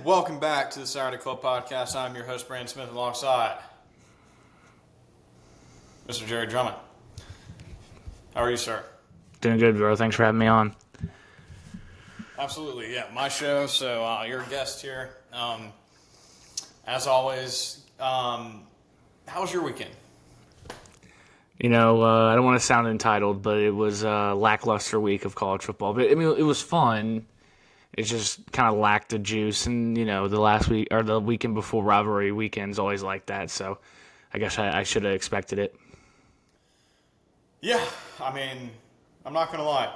Welcome back to the Saturday Club Podcast. I'm your host, Brandon Smith, alongside Mr. Jerry Drummond. How are you, sir? Doing good, bro. Thanks for having me on. Absolutely, yeah. My show, so you're a guest here. As always, how was your weekend? I don't want to sound entitled, but it was a lackluster week of college football. But, it was fun. It just kind of lacked the juice. And, the last week or the weekend before rivalry weekend's always like that. So I guess I should have expected it. Yeah, I'm not going to lie.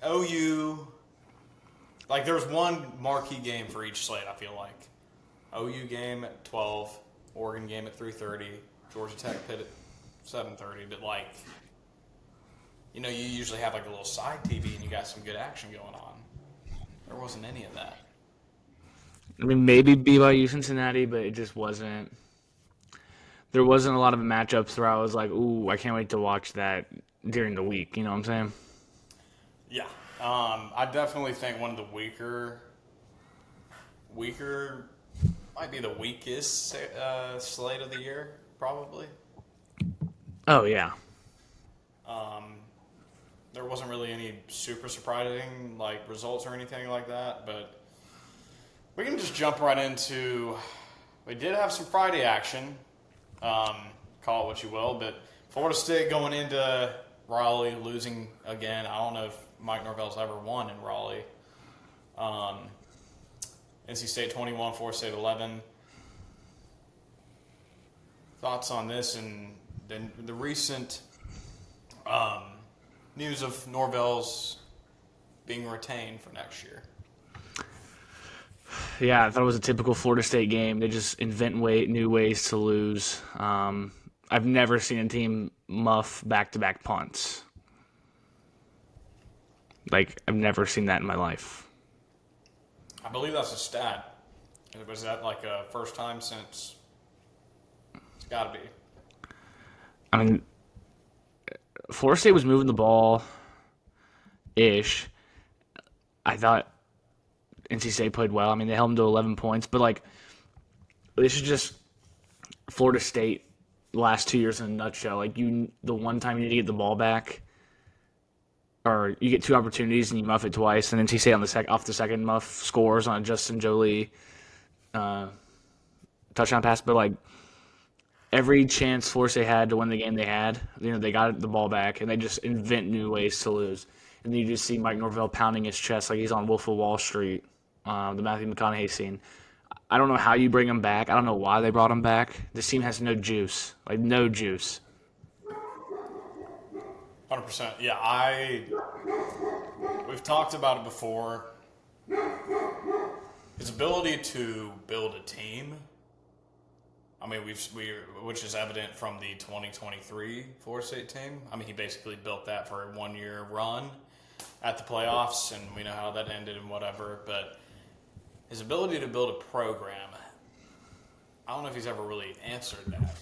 OU, there's one marquee game for each slate, I feel like. OU game at 12, Oregon game at 3:30, Georgia Tech Pitt at 7:30, but you usually have a little side TV and you got some good action going on. There wasn't any of that. Maybe BYU Cincinnati, but it just wasn't. There wasn't a lot of matchups where I was like, ooh, I can't wait to watch that during the week. You know what I'm saying? Yeah. I definitely think one of the weaker, might be the weakest slate of the year, probably. Oh, yeah. There wasn't really any super surprising results or anything like that, but we can just jump right into. We did have some Friday action, call it what you will, but Florida State going into Raleigh losing again. I don't know if Mike Norvell's ever won in Raleigh. NC State 21, Florida State 11. Thoughts on this and then the recent news of Norvell's being retained for next year? Yeah, I thought it was a typical Florida State game. They just invent new ways to lose. I've never seen a team muff back-to-back punts. I've never seen that in my life. I believe that's a stat. Was that a first time since? It's got to be. Florida State was moving the ball-ish. I thought NC State played well. They held them to 11 points. But, this is just Florida State last 2 years in a nutshell. The one time you need to get the ball back, or you get two opportunities and you muff it twice, and NC State off the second muff scores on a Justin Jolie touchdown pass. But, every chance Florida State had to win the game they had, they got the ball back, and they just invent new ways to lose. And then you just see Mike Norvell pounding his chest like he's on Wolf of Wall Street, the Matthew McConaughey scene. I don't know how you bring him back. I don't know why they brought him back. This team has no juice. No juice. 100%. Yeah, we've talked about it before. His ability to build a team, which is evident from the 2023 Florida State team. He basically built that for a 1-year run at the playoffs, and we know how that ended and whatever. But his ability to build a program, I don't know if he's ever really answered that.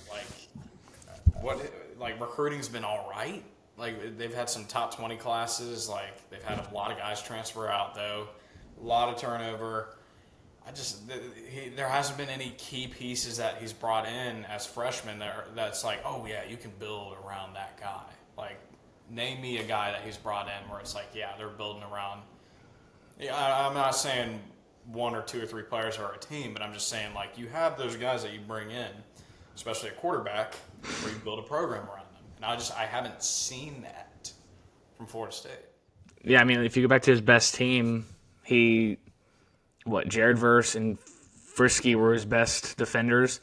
Recruiting's been all right. They've had some top 20 classes. They've had a lot of guys transfer out, though. A lot of turnover. There hasn't been any key pieces that he's brought in as freshmen that's oh yeah, you can build around that guy. Name me a guy that he's brought in where it's yeah, they're building around. Yeah, I'm not saying one or two or three players are a team, but I'm just saying you have those guys that you bring in, especially at quarterback, where you build a program around them. And I haven't seen that from Florida State. Yeah, if you go back to his best team, Jared Verse and Frisky were his best defenders,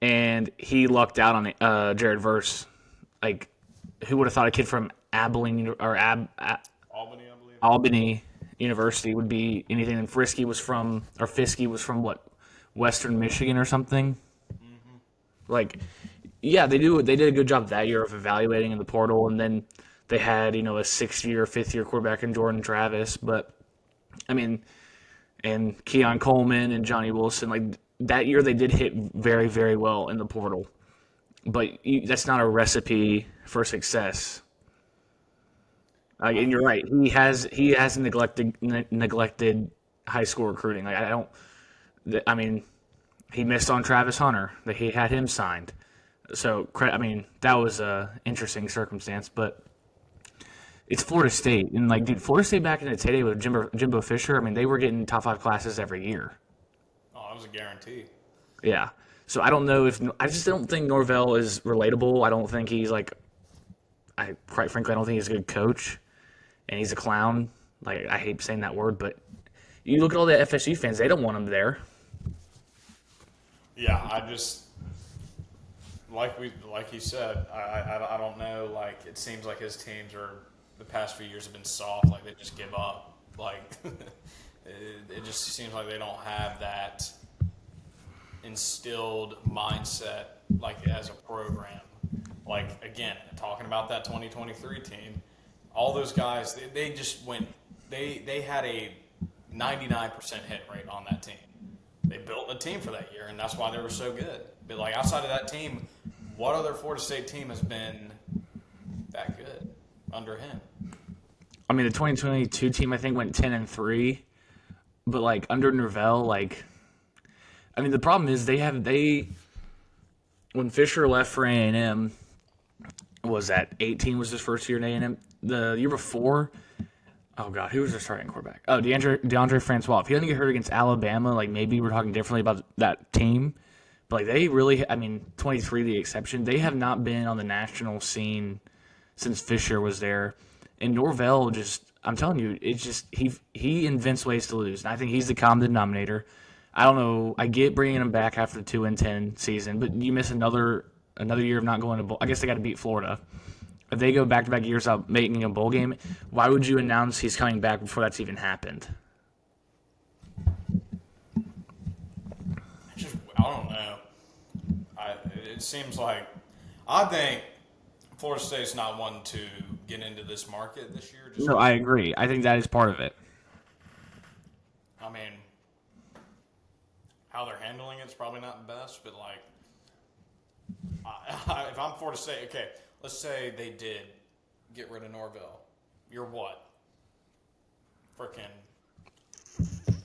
and he lucked out on Jared Verse. Who would have thought a kid from Abilene or Albany University would be anything? And Fisky was from Western Michigan or something. Mm-hmm. Yeah, they did a good job that year of evaluating in the portal, and then they had a 6th-year, 5th-year quarterback in Jordan Travis, but and Keon Coleman and Johnny Wilson. That year they did hit very, very well in the portal. But that's not a recipe for success. And you're right. He has neglected high school recruiting. Like I don't. I mean, he missed on Travis Hunter. That he had him signed. So I mean, that was a interesting circumstance, but it's Florida State, and like, dude, Florida State back in its heyday with Jimbo Fisher. I mean, they were getting top 5 classes every year. Oh, that was a guarantee. Yeah. So I don't know if I just don't think Norvell is relatable. I don't think he's like. Quite frankly, I don't think he's a good coach, and he's a clown. Like, I hate saying that word, but you look at all the FSU fans; they don't want him there. Yeah, I just like you said. I don't know. Like, it seems like his teams are the past few years have been soft. Like, they just give up. Like, it just seems like they don't have that instilled mindset like as a program. Like, again, talking about that 2023 team, all those guys, they just went. They had a 99% hit rate on that team. They built a team for that year, and that's why they were so good. But, like, outside of that team, what other Florida State team has been that good under him? I mean, the 2022 team I think went 10-3, but like under Norvell, like, I mean, the problem is when Fisher left for A&M, was that 18 was his first year in A&M. The year before, oh god, who was their starting quarterback? Oh, DeAndre Francois. If he didn't get hurt against Alabama, like, maybe we're talking differently about that team. But like, they really, I mean, 23 the exception. They have not been on the national scene since Fisher was there. And Norvell just, I'm telling you, it's just he invents ways to lose. And I think he's the common denominator. I don't know. I get bringing him back after the 2-10 season, but you miss another year of not going to bowl. I guess they got to beat Florida. If they go back-to-back years out making a bowl game, why would you announce he's coming back before that's even happened? I don't know. It seems like I think Florida State's not one to get into this market this year. No, I agree. I think that is part of it. I mean, how they're handling it's probably not the best, but like, if I'm Florida State, okay, let's say they did get rid of Norvell. You're what? Freaking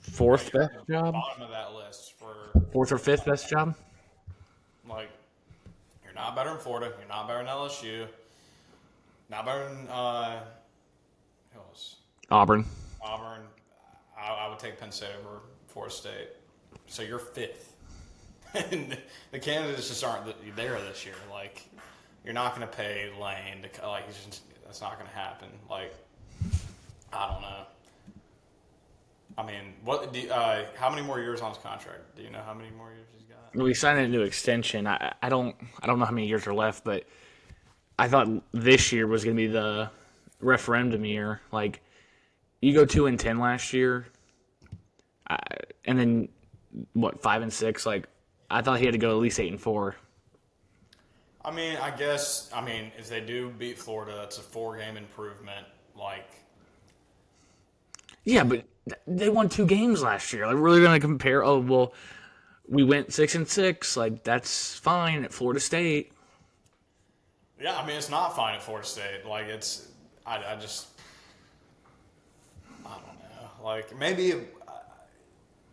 Fourth best job? bottom of that list for Fourth or fifth best job? like, you're not better than Florida. You're not better than LSU. Not better than who else? Auburn. Auburn. I would take Penn State over Florida State. So you're fifth. And the candidates just aren't there this year. Like, you're not going to pay Lane to, like, that's not going to happen. Like, I don't know. I mean, how many more years on his contract? Do you know how many more years he's got? We signed a new extension. I don't know how many years are left, but I thought this year was going to be the referendum year. Like, you go 2-10 last year, and then what, 5-6? Like, I thought he had to go at least 8-4. I mean, I guess. I mean, if they do beat Florida, that's a 4-game improvement. Like, yeah, but they won 2 games last year. Like, we're really going to compare? Oh, well, we went 6-6. Like, that's fine at Florida State. yeah, I mean, it's not fine at Florida State. Like, it's. I don't know. Like, maybe.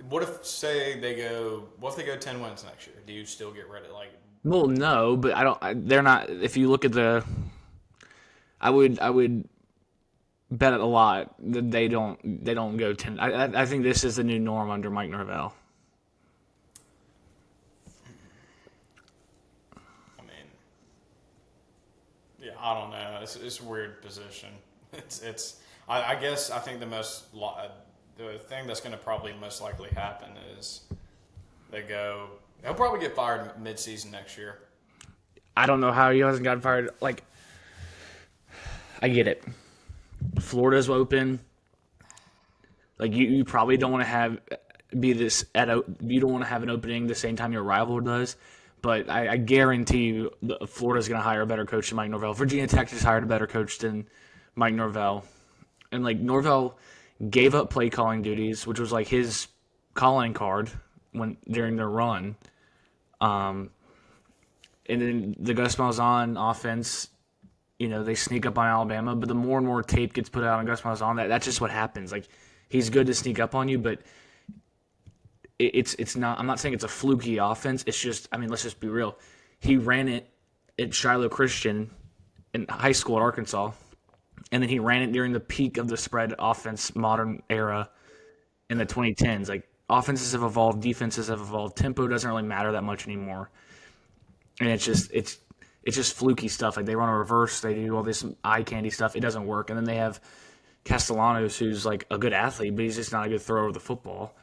What if, say, they go? What if they go 10 wins next year? Do you still get rid of, like? Well, no, but I don't. They're not. If you look at the, I would bet it a lot that they don't go 10. I think this is the new norm under Mike Norvell. I mean, yeah, I don't know. It's a weird position. I guess I think the thing that's going to probably most likely happen is he'll probably get fired mid-season next year. I don't know how he hasn't gotten fired. Like, I get it. Florida's open. Like, you probably don't want to have you don't want to have an opening the same time your rival does. But I guarantee you, Florida's going to hire a better coach than Mike Norvell. Virginia Tech just hired a better coach than Mike Norvell, and like, Norvell gave up play calling duties, which was like his calling card during their run. And then the Gus Malzahn offense, they sneak up on Alabama, but the more and more tape gets put out on Gus Malzahn, that's just what happens. Like, he's good to sneak up on you, but it's not. I'm not saying it's a fluky offense. It's just, I mean, let's just be real. He ran it at Shiloh Christian in high school at Arkansas, and then he ran it during the peak of the spread offense modern era in the 2010s. Like, offenses have evolved, defenses have evolved. Tempo doesn't really matter that much anymore, and it's just fluky stuff. Like, they run a reverse, they do all this eye candy stuff. It doesn't work. And then they have Castellanos, who's like a good athlete, but he's just not a good thrower of the football.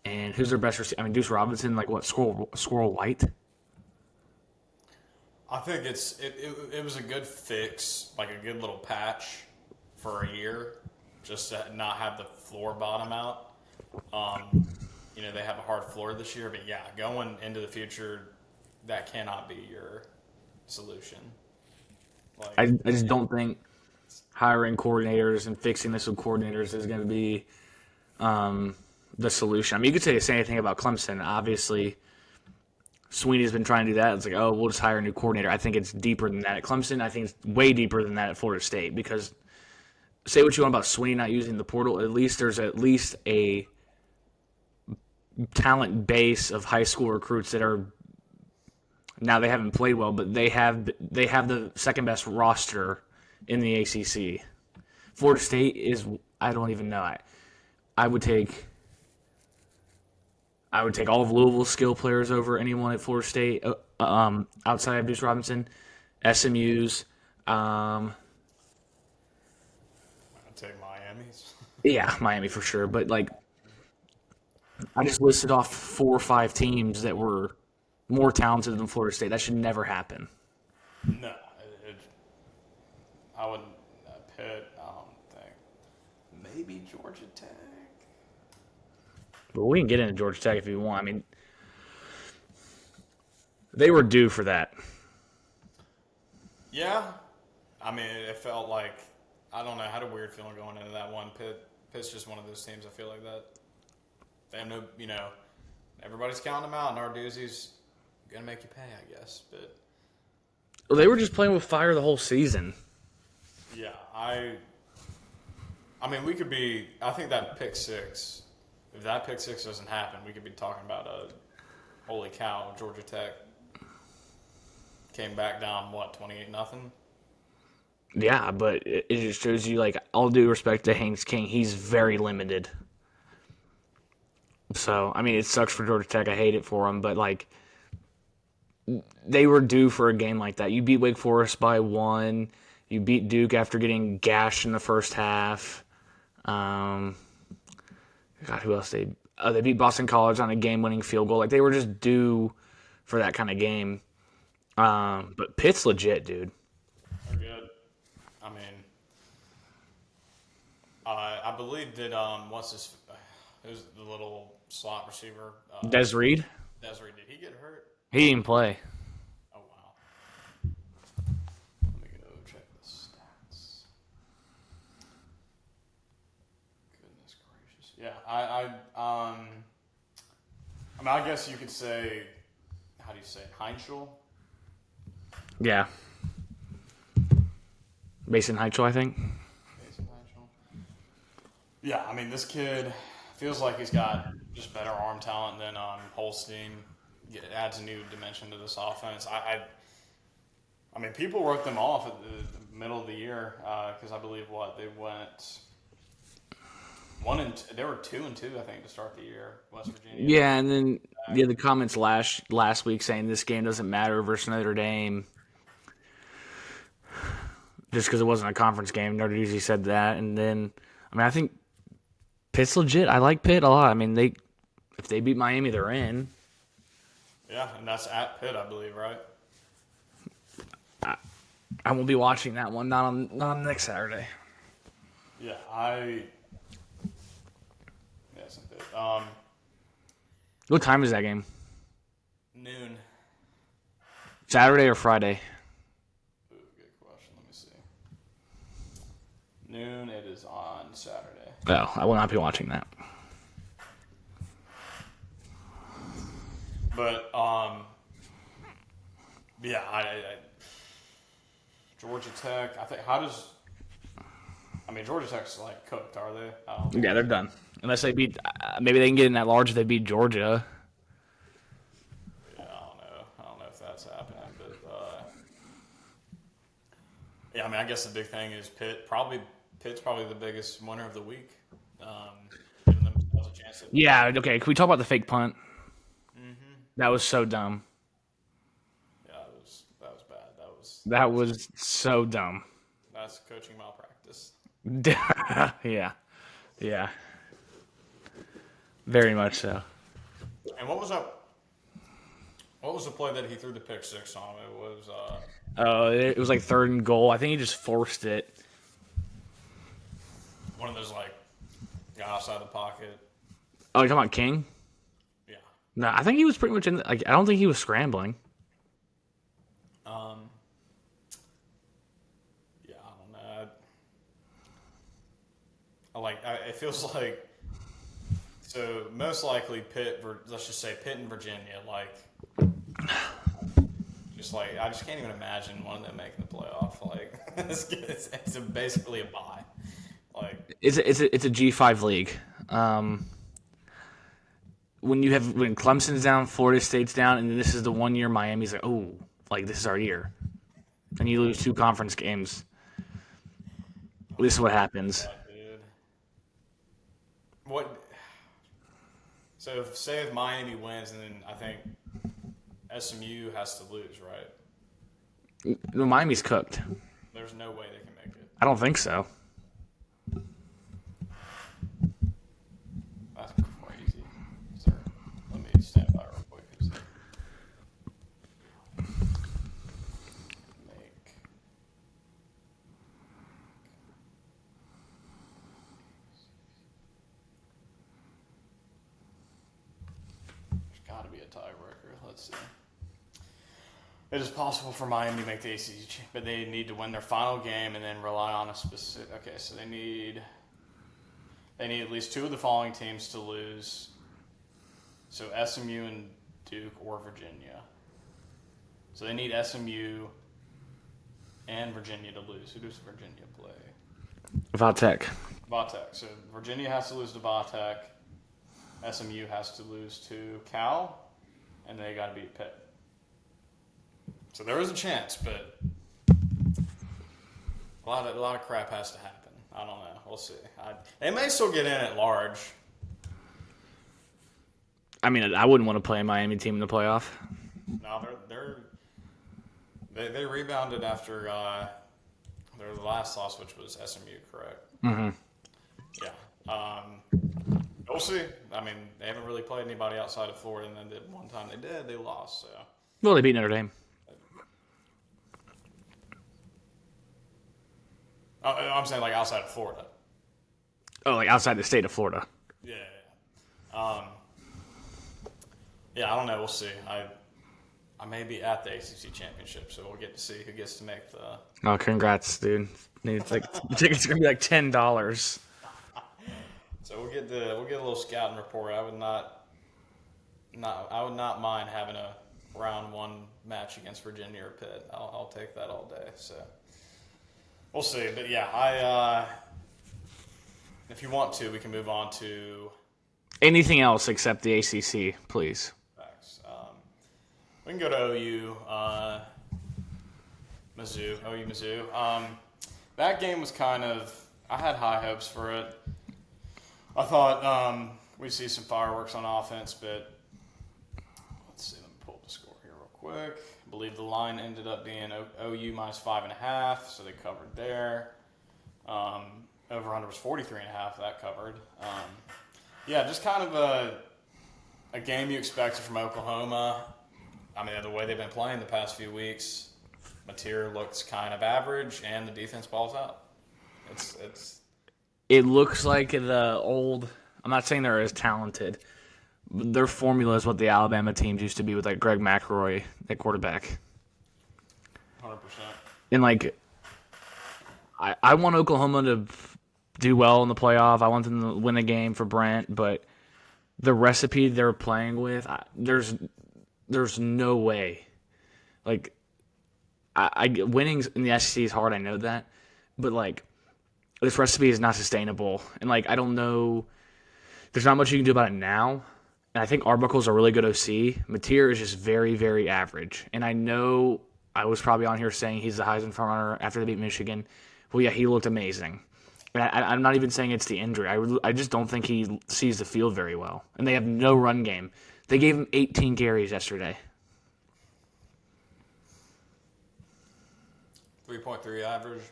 And who's their best receiver? I mean, Deuce Robinson, like what, Squirrel White? I think it was a good fix, like a good little patch for a year, just to not have the floor bottom out. They have a hard floor this year, but yeah, going into the future, that cannot be your solution. Like, I just don't think hiring coordinators and fixing this with coordinators is going to be the solution. I mean, you could say the same thing about Clemson. Obviously, Sweeney's been trying to do that. It's like, oh, we'll just hire a new coordinator. I think it's deeper than that at Clemson. I think it's way deeper than that at Florida State, because say what you want about Sweeney not using the portal, at least there's at least a talent base of high school recruits that are, now they haven't played well, but they have the second best roster in the ACC. Florida State is, I don't even know. I would take all of Louisville's skill players over anyone at Florida State outside of Deuce Robinson. SMU's. I'd take Miami's. Yeah, Miami for sure. But, like, I just listed off 4 or 5 teams that were more talented than Florida State. That should never happen. No, I wouldn't. Pitt, I don't think. Maybe Georgia Tech. But we can get into Georgia Tech if you want. I mean, they were due for that. Yeah. I mean, it felt like, I don't know, I had a weird feeling going into that one. Pitt's just one of those teams I feel like that. They have no, everybody's counting them out, and Narduzzi's going to make you pay, I guess. But Well, they were just playing with fire the whole season. yeah, I mean, we could be, I think that pick six, if that pick six doesn't happen, we could be talking about holy cow, Georgia Tech came back down, 28-0? Yeah, but it just shows you, like, all due respect to Haynes King, he's very limited. So, I mean, it sucks for Georgia Tech. I hate it for them, but, like, they were due for a game like that. You beat Wake Forest by 1. You beat Duke after getting gashed in the first half. God, who else? They beat Boston College on a game-winning field goal. Like, they were just due for that kind of game. But Pitt's legit, dude. They're good. I mean, I believe that who's the little slot receiver? Des Reed? Des Reed. Did he get hurt? He didn't play. Oh wow. Let me go check the stats. Goodness gracious. Yeah, I mean, I guess you could say, how do you say it? Heinschel? Yeah. Mason Heichel, I think. Mason Heinschel. Yeah, I mean, this kid feels like he's got just better arm talent than Holstein. It adds a new dimension to this offense. I mean, people wrote them off at the middle of the year because I believe they went 1-2. They were 2-2, I think, to start the year. West Virginia. Yeah, and then the comments last week saying this game doesn't matter versus Notre Dame just because it wasn't a conference game. Notre Dame said that, and then I mean, I think Pitt's legit. I like Pitt a lot. I mean, if they beat Miami, they're in. Yeah, and that's at Pitt, I believe, right? I won't be watching that one. Not on next Saturday. Yeah, it's in Pitt. What time is that game? Noon. Saturday or Friday? Ooh, good question. Let me see. Noon. It is on Saturday. Oh, I will not be watching that. But yeah, Georgia Tech. I think. Georgia Tech's like cooked, are they? I don't Yeah, they're done. Unless they beat, maybe they can get in that large if they beat Georgia. Yeah, I don't know if that's happening, but yeah, I guess the big thing is Pitt's probably the biggest winner of the week. Giving themselves a chance. Yeah, okay. Can we talk about the fake punt? That was so dumb. Yeah, that was bad. That was so dumb. That's coaching malpractice. Yeah. Yeah. Very much so. And what was that? What was the play that he threw the pick six on? It was. It was like 3rd and goal. I think he just forced it. One of those like got outside the pocket. Oh, you're talking about King? Yeah. No, I think he was pretty much in. I don't think he was scrambling. Yeah, I don't know. It feels like. So most likely let's just say Pitt and Virginia, I just can't even imagine one of them making the playoff. Like it's basically a bye. Like It's a G5 league. When Clemson's down, Florida State's down, and this is the 1 year Miami's like, oh, like this is our year, and you lose 2 conference games. This is what happens. yeah, dude. What? So if Miami wins, and then I think SMU has to lose, right? Miami's cooked. There's no way they can make it. I don't think so. That's crazy. Sir, let me stand by real quick. Make. There's got to be a tiebreaker. Let's see. It is possible for Miami to make the ACC, but they need to win their final game and then rely on a specific. Okay, so they need at least 2 of the following teams to lose. So SMU and Duke or Virginia. So they need SMU and Virginia to lose. Who does Virginia play? Vatek. Vatek. So Virginia has to lose to Vatek. SMU has to lose to Cal, and they got to beat Pitt. So there is a chance, but a lot of crap has to happen. I don't know. We'll see. They may still get in at large. I mean, I wouldn't want to play a Miami team in the playoff. No, they rebounded after their last loss, which was SMU, correct? Mm-hmm. Yeah. We'll see. I mean, they haven't really played anybody outside of Florida, and then the one time they lost. So. Well, they beat Notre Dame. Oh, I'm saying like outside of Florida. Oh, like outside the state of Florida. Yeah. Yeah, I don't know. We'll see. I may be at the ACC championship, so we'll get to see who gets to make the. Oh, congrats, dude! It's like the tickets are gonna be like $10. So we'll get a little scouting report. I would not mind having a round 1 match against Virginia or Pitt. I'll take that all day. So we'll see. But yeah, if you want to, we can move on to Anything else except the ACC, please. facts. We can go to OU, Mizzou. That game was kind of. I had high hopes for it. I thought we'd see some fireworks on offense, but let's see. Let me pull up the score here real quick. I believe the line ended up being OU minus 5.5, so they covered there. Over-under was 43.5, that covered. Yeah, just kind of a game you expected from Oklahoma. I mean, the way they've been playing the past few weeks, Mateer looks kind of average, and the defense balls out. It looks like the old. I'm not saying they're as talented. But their formula is what the Alabama teams used to be with like Greg McElroy at quarterback. 100%. And like, I want Oklahoma to do well in the playoff. I want them to win a game for Brent, but the recipe they're playing with, there's no way. Like, winning in the SEC is hard. I know that, but like this recipe is not sustainable, and like I don't know. There's not much you can do about it now. And I think Arbuckle's a really good OC. Mateer is just very, very average. And I know I was probably on here saying he's the Heisman frontrunner after they beat Michigan. Well, yeah, he looked amazing. And I'm not even saying it's the injury. I just don't think he sees the field very well. And they have no run game. They gave him 18 carries yesterday. 3.3 average.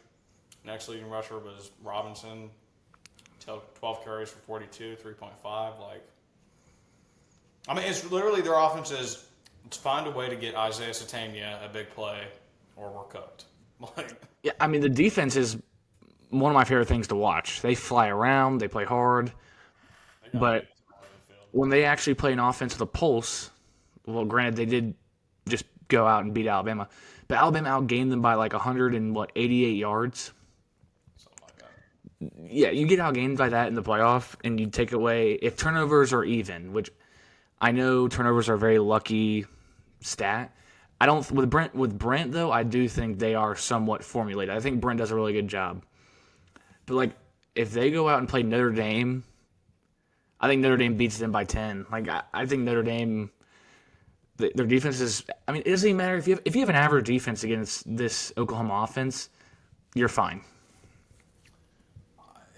Next leading rusher was Robinson. 12 carries for 42, 3.5. Like, I mean, it's literally their offense is, let's find a way to get Isaiah Satania a big play or we're cooked. Like, yeah, I mean, the defense is one of my favorite things to watch. They fly around, they play hard, but when they actually play an offense with a pulse, well, granted, they did just go out and beat Alabama, but Alabama outgained them by like 188 yards. Yeah, you get outgained by that in the playoff, and you take away if turnovers are even, which I know turnovers are a very lucky stat. I don't with Brent though. I do think they are somewhat formulated. I think Brent does a really good job. But like, if they go out and play Notre Dame, I think Notre Dame beats them by 10. Like, I think Notre Dame, their defense is. I mean, it doesn't even matter if you have an average defense against this Oklahoma offense, you're fine.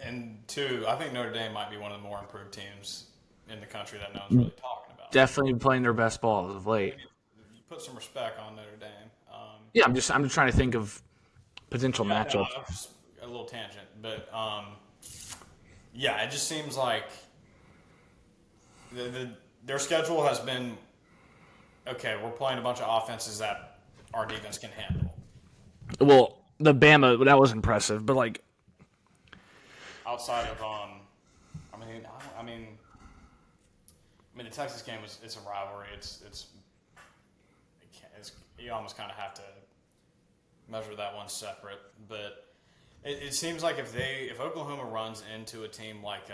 And two, I think Notre Dame might be one of the more improved teams in the country that no one's really talking about. Definitely playing their best ball as of late. You put some respect on Notre Dame. Yeah, I'm just trying to think of potential matchups. A little tangent, but yeah, it just seems like their schedule has been okay. We're playing a bunch of offenses that our defense can handle. Well, the Bama that was impressive, but like. Outside of, I mean, the Texas game it's a rivalry. It's you almost kind of have to measure that one separate. But it seems like if Oklahoma runs into a team like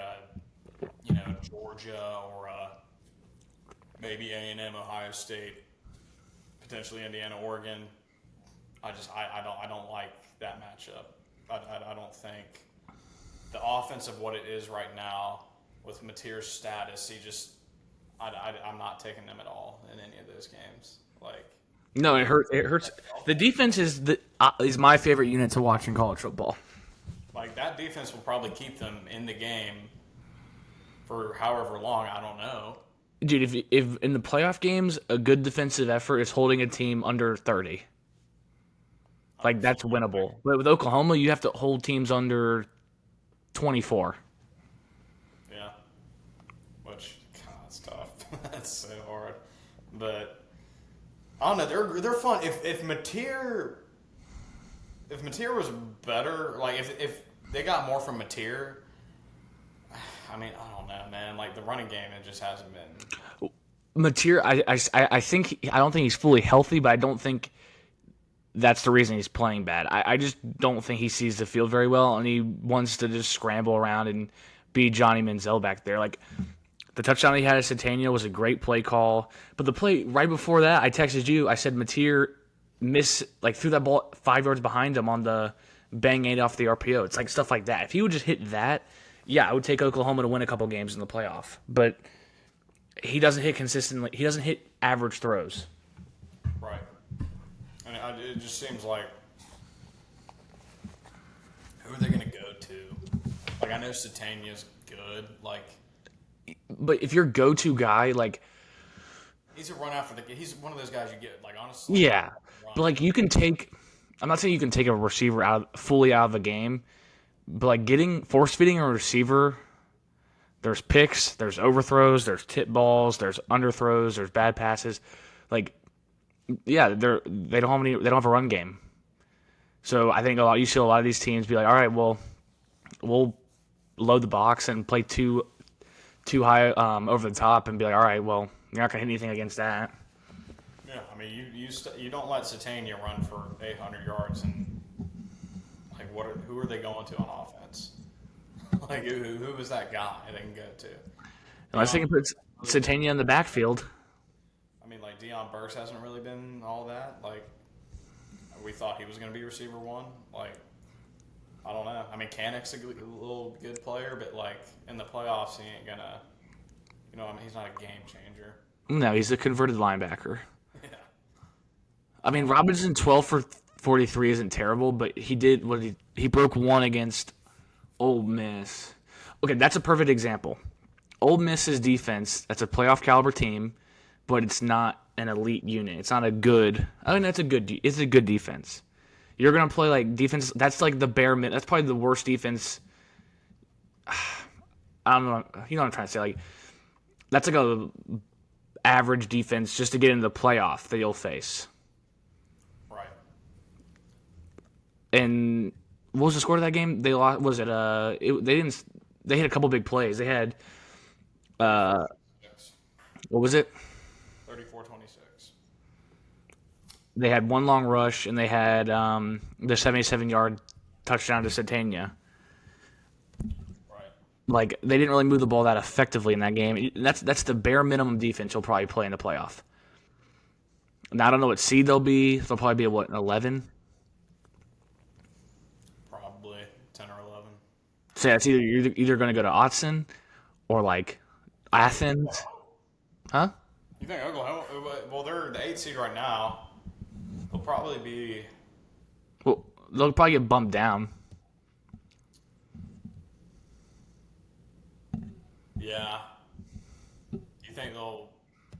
Georgia or maybe A&M, Ohio State, potentially Indiana, Oregon, I don't like that matchup. I don't think. The offense of what it is right now with Mateer's status, I'm not taking them at all in any of those games. Like, no, it hurts. It hurts. The defense is my favorite unit to watch in college football. Like, that defense will probably keep them in the game for however long. I don't know. Dude, if in the playoff games, a good defensive effort is holding a team under 30. Like, that's winnable. But with Oklahoma, you have to hold teams under 24. Yeah. Which, God, it's tough. That's so hard. But I don't know. They're fun. If Mateer was better, like if they got more from Mateer, I mean, I don't know, man. Like the running game, it just hasn't been. Mateer, I don't think he's fully healthy, but I don't think that's the reason he's playing bad. I just don't think he sees the field very well, and he wants to just scramble around and be Johnny Manziel back there. Like, the touchdown he had at Satania was a great play call, but the play right before that, I texted you. I said Mateer threw that ball 5 yards behind him on the bang 8 off the RPO. It's like stuff like that. If he would just hit that, yeah, I would take Oklahoma to win a couple games in the playoff. But he doesn't hit consistently. He doesn't hit average throws. Right. And it just seems like, who are they going to go to? Like, I know Satania's good. Like, but if your go-to guy, like, he's a run after he's one of those guys you get, like, honestly. Yeah, but like you can take. I'm not saying you can take a receiver fully out of the game, but like force feeding a receiver. There's picks, there's overthrows, there's tip balls, there's underthrows, there's bad passes. Like, yeah, they don't have a run game. So I think you see a lot of these teams be like, all right, well, we'll load the box and play too high over the top and be like, all right, well, you're not gonna hit anything against that. Yeah, I mean, you don't let Satania run for 800 yards and like who are they going to on offense? Like who is that guy they can go to? Unless they can put Satania in the backfield. I mean, like Deion Burks hasn't really been all that. Like, we thought he was going to be receiver one. Like, I don't know. I mean, Canick's a little good player, but like in the playoffs, he ain't gonna. I mean, he's not a game changer. No, he's a converted linebacker. Yeah. I mean, Robinson 12 for 43 isn't terrible, but he did what he broke one against Ole Miss. Okay, that's a perfect example. Ole Miss's defense, that's a playoff caliber team, but it's not an elite unit. It's not a good. I mean, it's a good defense. You're gonna play like defense. That's like the bare minimum. That's probably the worst defense. I don't know. You know what I'm trying to say? Like, that's like a average defense just to get into the playoff that you'll face. Right. And what was the score of that game? They lost. Was it? They didn't. They hit a couple big plays. They had. What was it? 34-26. They had one long rush, and they had the 77-yard touchdown to Satania. Right. Like, they didn't really move the ball that effectively in that game. That's the bare minimum defense you'll probably play in the playoff. Now, I don't know what seed they'll be. They'll probably be, an 11? Probably 10 or 11. So, yeah, it's you're either going to go to Autzen or, like, Athens. Huh? You think Oklahoma? Well, they're the 8th seed right now. They'll probably be. Well, they'll probably get bumped down. Yeah. You think they'll?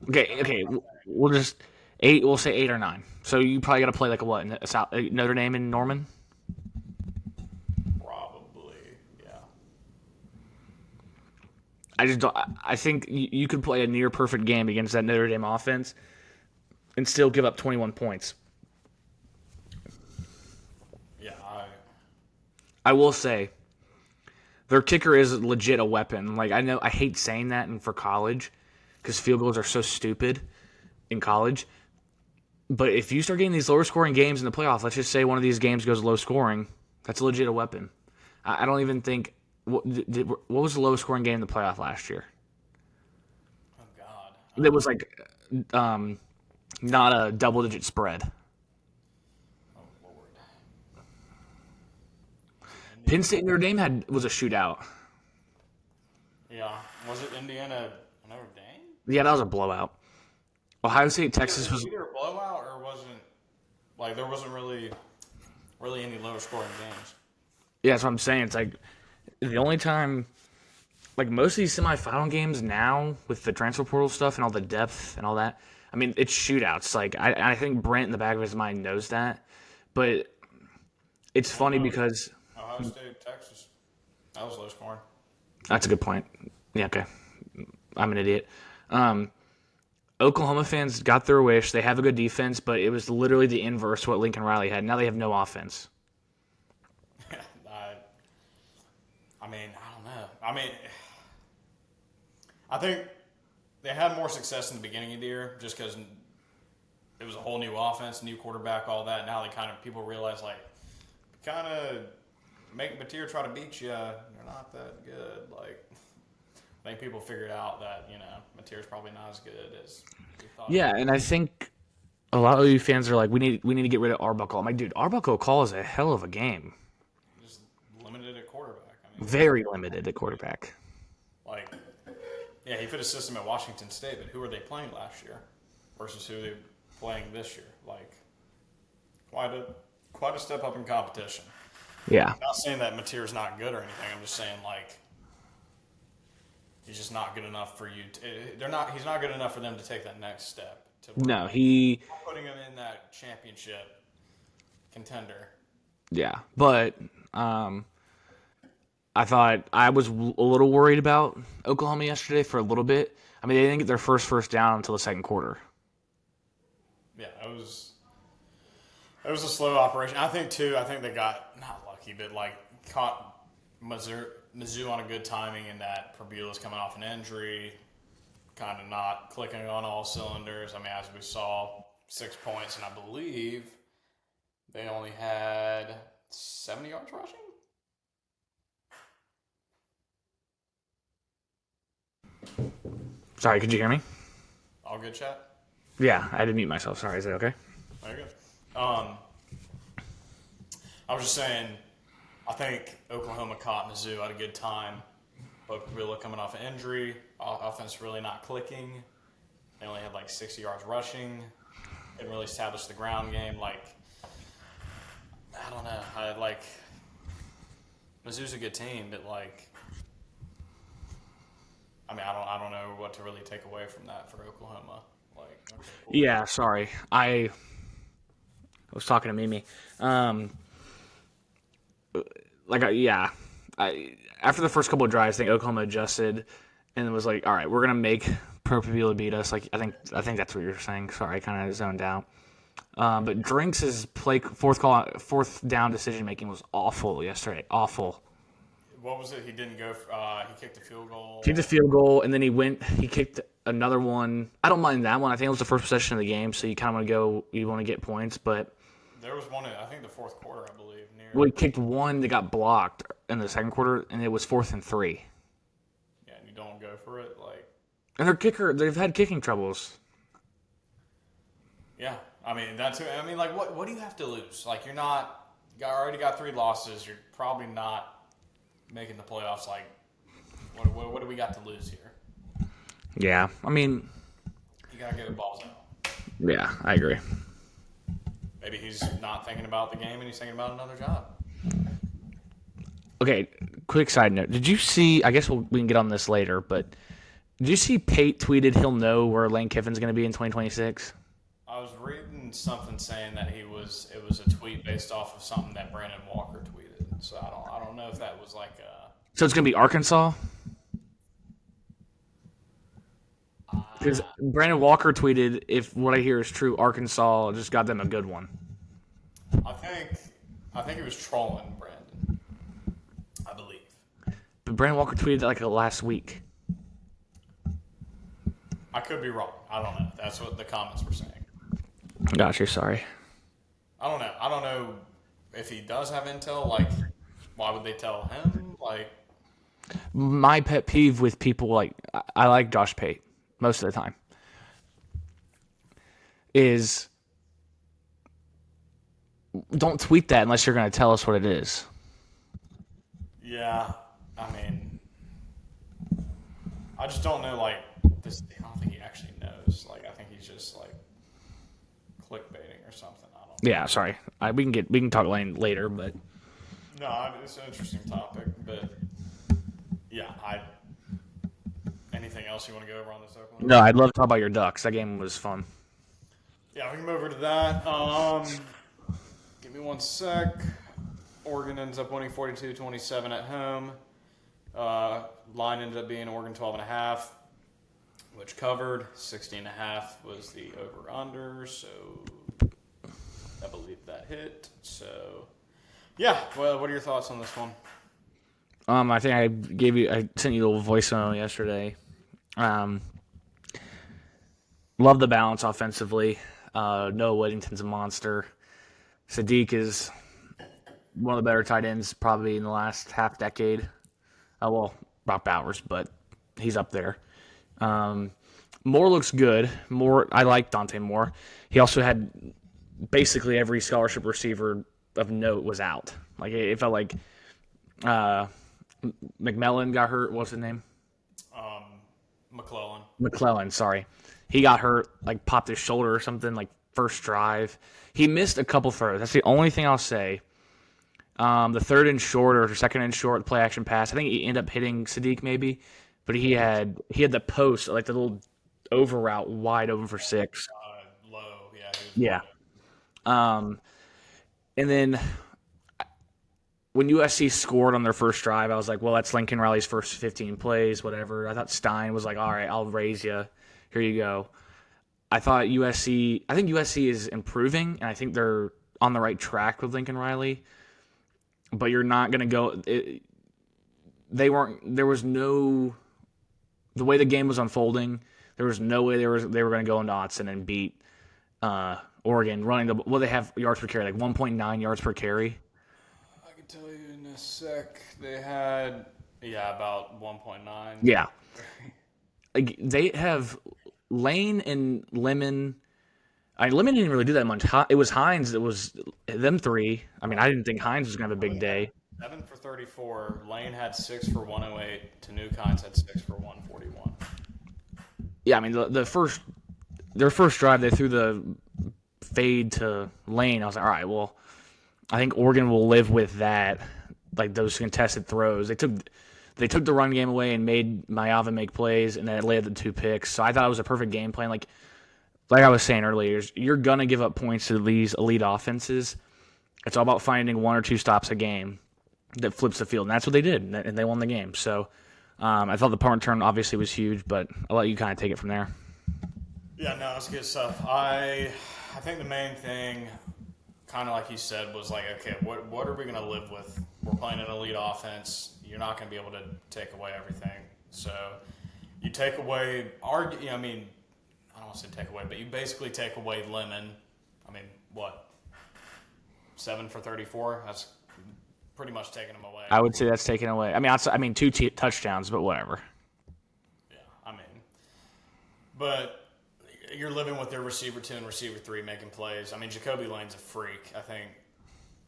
Okay. We'll just 8. We'll say 8 or 9. So you probably got to play like Notre Dame and Norman. Probably, yeah. I just don't. I think you could play a near perfect game against that Notre Dame offense and still give up 21 points. Yeah, I will say their kicker is legit a weapon. Like, I hate saying that for college because field goals are so stupid in college. But if you start getting these lower scoring games in the playoff, let's just say one of these games goes low scoring, that's legit a weapon. I don't even think. What was the lowest scoring game in the playoff last year? Oh God. It was like not a double digit spread. Oh Lord. Penn State and Notre Dame was a shootout. Yeah. Was it Indiana Notre Dame? Yeah, that was a blowout. Ohio State Texas was either a blowout or there wasn't really any lower scoring games. Yeah, that's what I'm saying. It's like the only time, like most of these semifinal games now with the transfer portal stuff and all the depth and all that. I mean, it's shootouts. Like I think Brent in the back of his mind knows that, but it's funny because Ohio State, Texas, that was low scoring. That's a good point. Yeah, okay. I'm an idiot. Oklahoma fans got their wish. They have a good defense, but it was literally the inverse of what Lincoln Riley had. Now they have no offense. I mean, I don't know. I mean, I think they had more success in the beginning of the year just because it was a whole new offense, new quarterback, all that. Now people realize, like, kind of make Mateer try to beat you. You're not that good. Like, I think people figured out that, Mateer's probably not as good as we thought. Yeah, and I think a lot of you fans are like, we need to get rid of Arbuckle. I'm like, dude, Arbuckle call is a hell of a game. Just limited at quarterback. I mean, Very limited at quarterback. like, yeah, he fit a system at Washington State, but who were they playing last year versus who they're playing this year? Like, quite a step up in competition. Yeah. I'm not saying that Mateer's not good or anything. I'm just saying, like, he's just not good enough for you. He's not good enough for them to take that next step. No, putting him in that championship contender. Yeah, but I thought I was a little worried about Oklahoma yesterday for a little bit. I mean, they didn't get their first down until the second quarter. Yeah, it was a slow operation. I think they got not lucky, but like caught Mizzou on a good timing in that Purbuella's coming off an injury, kind of not clicking on all cylinders. I mean, as we saw, 6 points, and I believe they only had 70 yards rushing. Sorry, could you hear me? All good, chat? Yeah, I had to mute myself. Sorry, is that okay? Very good. I was just saying, I think Oklahoma caught Mizzou at a good time. But really coming off an injury, offense really not clicking. They only had like 60 yards rushing. Didn't really establish the ground game. Like, I don't know. Mizzou's a good team, but like, I mean, I don't know what to really take away from that for Oklahoma. Like, okay, cool. Yeah, sorry. I was talking to Mimi. After the first couple of drives, I think Oklahoma adjusted and was like, all right, we're gonna make Pro beat us. Like I think that's what you're saying. Sorry, I kind of zoned out. But Drinks' fourth down decision making was awful yesterday. Awful. What was it? He didn't go. He kicked a field goal. Kicked a field goal, and then he kicked another one. I don't mind that one. I think it was the first possession of the game, so you kind of want to go. You want to get points, but there was one. I think the fourth quarter, I believe. Well, he kicked one that got blocked in the second quarter, and it was 4th and 3. Yeah, and you don't go for it, like. And they've had kicking troubles. Yeah, I mean that's. I mean, like, what do you have to lose? Like, you already got 3 losses. You're probably not making the playoffs. Like, what do we got to lose here? Yeah, I mean, you gotta get the balls out. Yeah, I agree. Maybe he's not thinking about the game and he's thinking about another job. Okay, quick side note. Did you see, I guess we can get on this later, but did you see Pate tweeted he'll know where Lane Kiffin's going to be in 2026? I was reading something saying that it was a tweet based off of something that Brandon Walker tweeted. So I don't know if that was like a... So it's going to be Arkansas? Because Brandon Walker tweeted, if what I hear is true, Arkansas just got them a good one. I think he was trolling Brandon. I believe. But Brandon Walker tweeted that like last week. I could be wrong. I don't know. That's what the comments were saying. Gotcha, sorry. I don't know. I don't know if he does have intel. Like, why would they tell him? Like, my pet peeve with people like I like Josh Pate most of the time is don't tweet that unless you're going to tell us what it is. Yeah, I mean, I just don't know. Like, this, I don't think he actually knows. Like, I think he's just like clickbaiting or something. I don't know. Yeah, sorry. We can talk Lane later, but no, it's an interesting topic. But yeah, anything else you want to go over on this Oakland? No, I'd love to talk about your Ducks. That game was fun. Yeah, we can move over to that. Give me one sec. Oregon ends up winning 42-27 at home. Line ended up being Oregon 12.5, which covered. 60.5 was the over/under, so I believe that hit. So, yeah. Well, what are your thoughts on this one? I think I sent you a little voice memo yesterday. Love the balance offensively. Noah Whittington's a monster. Sadiq is one of the better tight ends probably in the last half decade. Rob Bowers, but he's up there. Moore looks good. I like Dante Moore. He also had basically every scholarship receiver of note was out. Like it felt like McMillan got hurt. What's his name? McClellan, sorry. He got hurt, like popped his shoulder or something, like first drive. He missed a couple throws. That's the only thing I'll say. The third and short or second and short play action pass, I think he ended up hitting Sadiq maybe, but he had the post, like the little over route wide open for 6. Low, yeah. And then when USC scored on their first drive, I was like, well, that's Lincoln Riley's first 15 plays, whatever. I thought Stein was like, all right, I'll raise you. Here you go. I think USC is improving, and I think they're on the right track with Lincoln Riley. But you're not going to go the way the game was unfolding, there was no way they were going to go into Autzen and beat Oregon running they have yards per carry, like 1.9 yards per carry. I can tell you in a sec. They had about 1.9. Yeah. Like they have Lane and Lemon Lemon didn't really do that much. It was Hines. It was them three. I mean, I didn't think Hines was going to have a big day. 7 for 34. Lane had 6 for 108. Tanuk Hines had 6 for 141. Yeah, I mean, their first drive, they threw the fade to Lane. I was like, all right, well, I think Oregon will live with that, like those contested throws. They took the run game away and made Mayava make plays, and then it led the 2 picks. So I thought it was a perfect game plan. Like I was saying earlier, you're going to give up points to these elite offenses. It's all about finding 1 or 2 stops a game that flips the field, and that's what they did, and they won the game. So I thought the punt return obviously was huge, but I'll let you kind of take it from there. Yeah, no, it's good stuff. I think the main thing, kind of like you said, was like, okay, what are we going to live with? We're playing an elite offense. You're not going to be able to take away everything. So you take away I don't want to say take away, but you basically take away Lemon. I mean, what? 7 for 34? That's pretty much taking them away. I would say that's taken away. I mean, 2 touchdowns, but whatever. Yeah, but you're living with their receiver 2 and receiver 3 making plays. I mean, Jacoby Lane's a freak. I think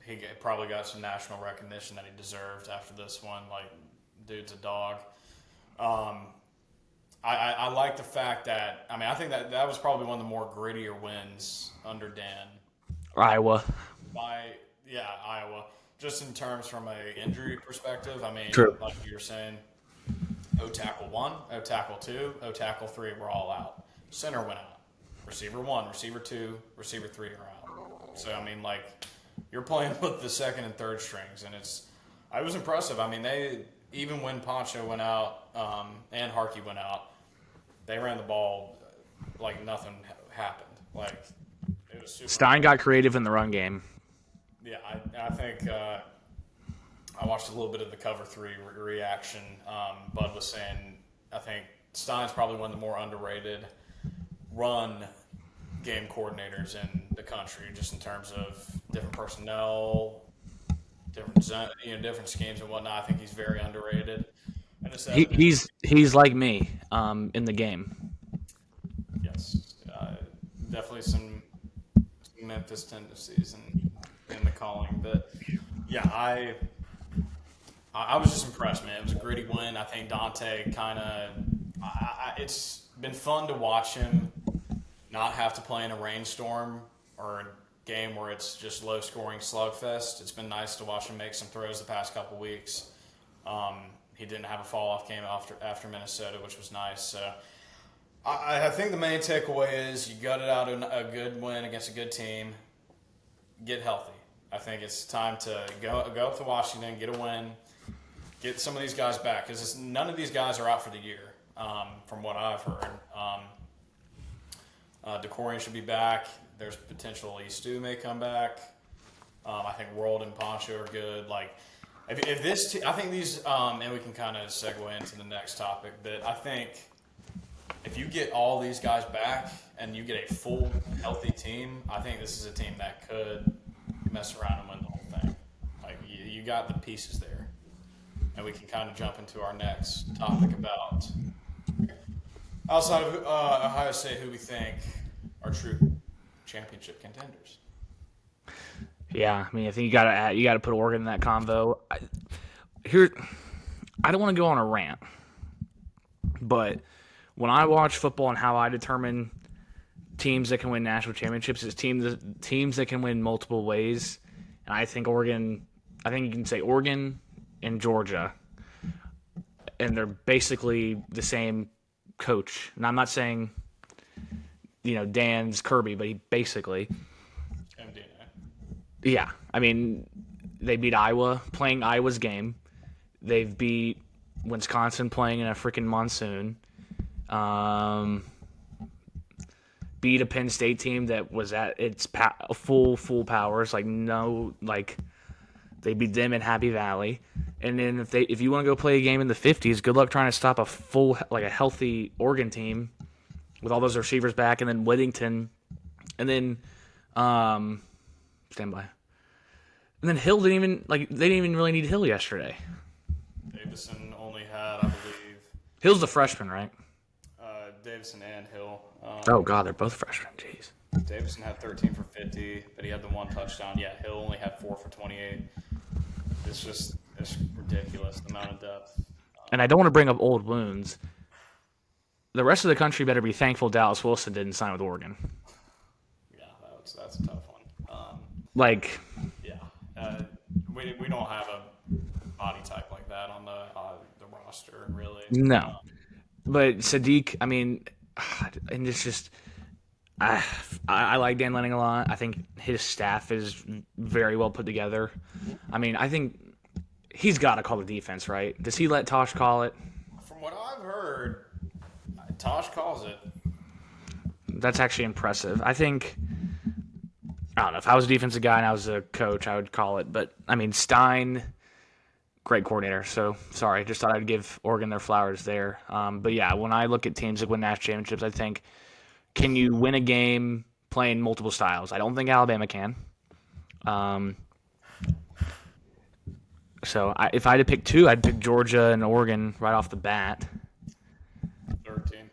he probably got some national recognition that he deserved after this one. Like, dude's a dog. I like the fact that, I think that was probably one of the more grittier wins under Dan. Iowa. Iowa. Just in terms from a injury perspective, True. Like you were saying, O-tackle 1, O-tackle 2, O-tackle 3 were all out. Center went out. Receiver 1, receiver 2, receiver 3 are out. So, you're playing with the second and third strings, and I was impressive. They, even when Poncho went out and Harkey went out, they ran the ball like nothing happened. Like, it was super. Stein got creative in the run game. Yeah, I think I watched a little bit of the cover 3 reaction. Bud was saying, I think Stein's probably one of the more underrated run game coordinators in the country, just in terms of different personnel, different schemes and whatnot. I think he's very underrated. And he's like me in the game. Yes, definitely some Memphis tendencies in the calling, but yeah, I was just impressed, man. It was a gritty win. I think Dante kind of. It's been fun to watch him not have to play in a rainstorm or a game where it's just low-scoring slugfest. It's been nice to watch him make some throws the past couple weeks. He didn't have a fall-off game after Minnesota, which was nice. So I think the main takeaway is you gutted out a good win against a good team. Get healthy. I think it's time to go up to Washington, get a win, get some of these guys back, because none of these guys are out for the year, from what I've heard. DeCorian should be back. There's potential Stu may come back. I think World and Poncho are good. Like, if this, I think these, and we can kind of segue into the next topic. That I think if you get all these guys back and you get a full healthy team, I think this is a team that could mess around and win the whole thing. Like, you got the pieces there, and we can kind of jump into our next topic about outside of Ohio State, who we think are true championship contenders. Yeah, I think you gotta put Oregon in that convo. I don't want to go on a rant, but when I watch football and how I determine teams that can win national championships, it's teams that can win multiple ways. And I think Oregon. I think you can say Oregon and Georgia, and they're basically the same coach. And I'm not saying, Dan's Kirby, but he basically. Yeah, they beat Iowa playing Iowa's game. They've beat Wisconsin playing in a freaking monsoon. Beat a Penn State team that was at its full powers. They beat them in Happy Valley. And then if you want to go play a game in the 50s, good luck trying to stop a healthy Oregon team with all those receivers back, and then Whittington, and then stand by. And then Hill they didn't even really need Hill yesterday. Davison only had, I believe, Hill's the freshman, right? Davison and Hill. Oh God, they're both freshmen. Jeez. Davidson had 13 for 50, but he had the one touchdown. Yeah, Hill only had 4 for 28. It's ridiculous, the amount of depth. And I don't want to bring up old wounds. The rest of the country better be thankful Dallas Wilson didn't sign with Oregon. Yeah, that's a tough one. Like, Yeah, we don't have a body type like that on the roster, really. no. But Sadiq, I mean, and it's just, I like Dan Lanning a lot. I think his staff is very well put together. I mean, I think he's got to call the defense, right? Does he let Tosh call it? From what I've heard, Tosh calls it. That's actually impressive. I think, I don't know, if I was a defensive guy and I was a coach, I would call it. But, I mean, Stein, great coordinator. So, sorry, just thought I'd give Oregon their flowers there. But, yeah, when I look at teams that win national championships, I think, can you win a game playing multiple styles? I don't think Alabama can. So, if I had to pick two, I'd pick Georgia and Oregon right off the bat. 13.